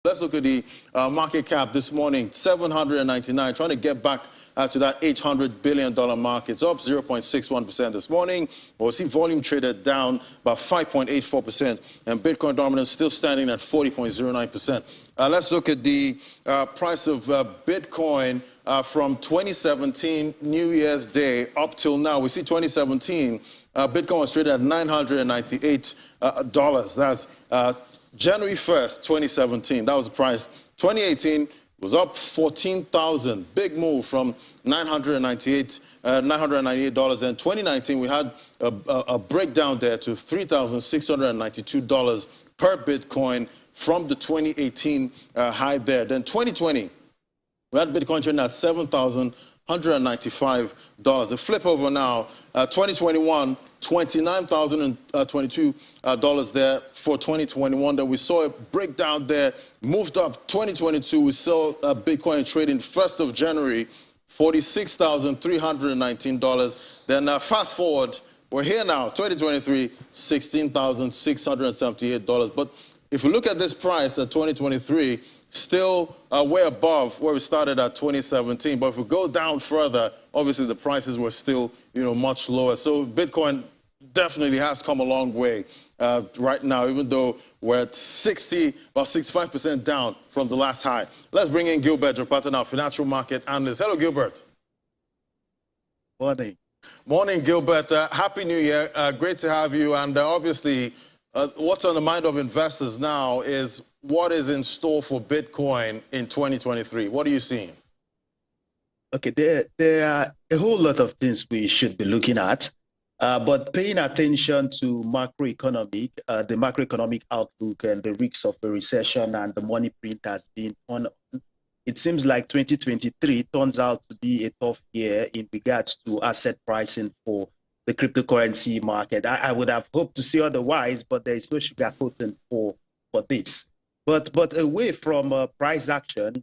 Let's look at the market cap this morning, 799, trying to get back to that $800 billion mark. It's up 0.61% this morning. We'll see volume traded down by 5.84%, and Bitcoin dominance still standing at 40.09%. Let's look at the price of Bitcoin from 2017, New Year's Day, up till now. We see 2017, Bitcoin was traded at $998. That's January 1st, 2017, that was the price. 2018 was up 14,000. Big move from $998. And 2019, we had a breakdown there to $3,692 per Bitcoin from the 2018 high there. Then 2020, we had Bitcoin trading at $7,195. A flip over now, 2021, $29,022 there for 2021. That we saw a breakdown there, moved up. 2022, we saw Bitcoin trading 1st of January, $46,319. Then fast forward, we're here now, 2023, $16,678. But if we look at this price at 2023, still way above where we started at 2017. But if we go down further, obviously the prices were still, much lower. So Bitcoin definitely has come a long way right now, even though we're at about 65% down from the last high. Let's bring in Gilbert Jopata, our financial market analyst. Hello, Gilbert. Morning. Morning, Gilbert. Happy New Year. Great to have you. And obviously, what's on the mind of investors now is what is in store for Bitcoin in 2023. What are you seeing? Okay, there are a whole lot of things we should be looking at, but paying attention to the macroeconomic outlook and the risks of a recession and the money print has been on. It seems like 2023 turns out to be a tough year in regards to asset pricing for the cryptocurrency market. I would have hoped to see otherwise, but there is no sugarcoating for this. But away from price action,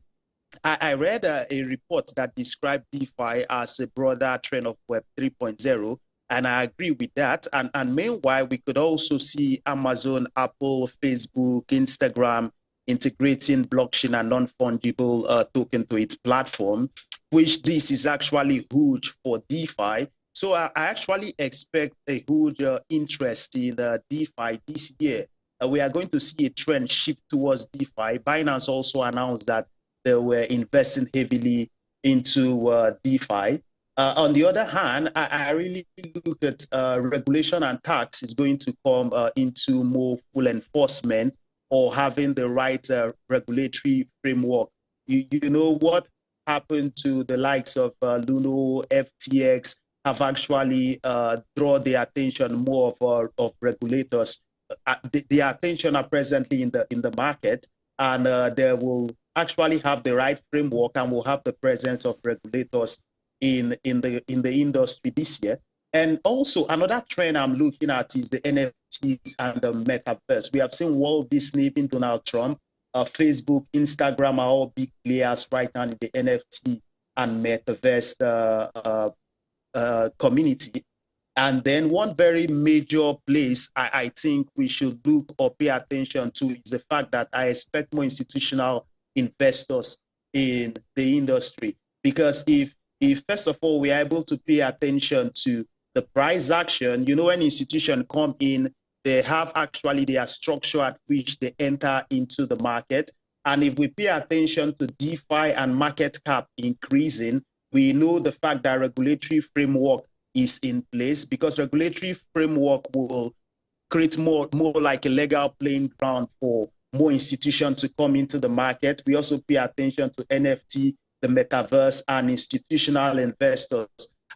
I read a report that described DeFi as a broader trend of Web 3.0, and I agree with that. And meanwhile, we could also see Amazon, Apple, Facebook, Instagram integrating blockchain and non-fungible token to its platform, which this is actually huge for DeFi. So I actually expect a huge interest in DeFi this year. We are going to see a trend shift towards DeFi. Binance also announced that they were investing heavily into DeFi. On the other hand, I really look at regulation and tax is going to come into more full enforcement or having the right regulatory framework. You know what happened to the likes of Luno, FTX have actually drawn the attention more of regulators. The attention are presently in the market, and they will actually have the right framework and will have the presence of regulators in the industry this year. And also another trend I'm looking at is the NFTs and the metaverse. We have seen Walt Disney, even Donald Trump, Facebook, Instagram are all big players right now in the NFT and metaverse community. And then one very major place I think we should look or pay attention to is the fact that I expect more institutional investors in the industry. Because if first of all, we are able to pay attention to the price action, when institutions come in, they have actually their structure at which they enter into the market. And if we pay attention to DeFi and market cap increasing, we know the fact that regulatory framework is in place, because regulatory framework will create more like a legal playing ground for more institutions to come into the market. We also pay attention to NFT, the metaverse, and institutional investors.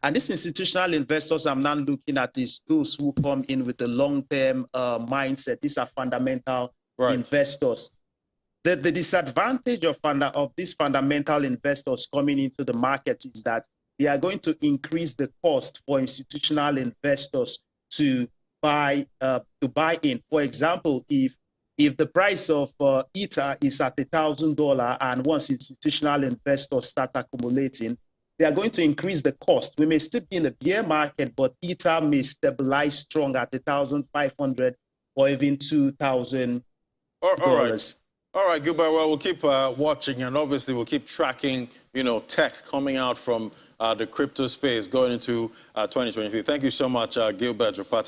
And these institutional investors I'm now looking at is those who come in with a long-term mindset. These are fundamental investors. The disadvantage of these fundamental investors coming into the market is that they are going to increase the cost for institutional investors to buy in. For example, if the price of Ether is at $1,000 and once institutional investors start accumulating, they are going to increase the cost. We may still be in the bear market, but Ether may stabilize strong at $1,500 or even $2,000. All right. All right, Gilbert. Well, we'll keep watching, and obviously we'll keep tracking, tech coming out from the crypto space going into 2023. Thank you so much, Gilbert Jopata.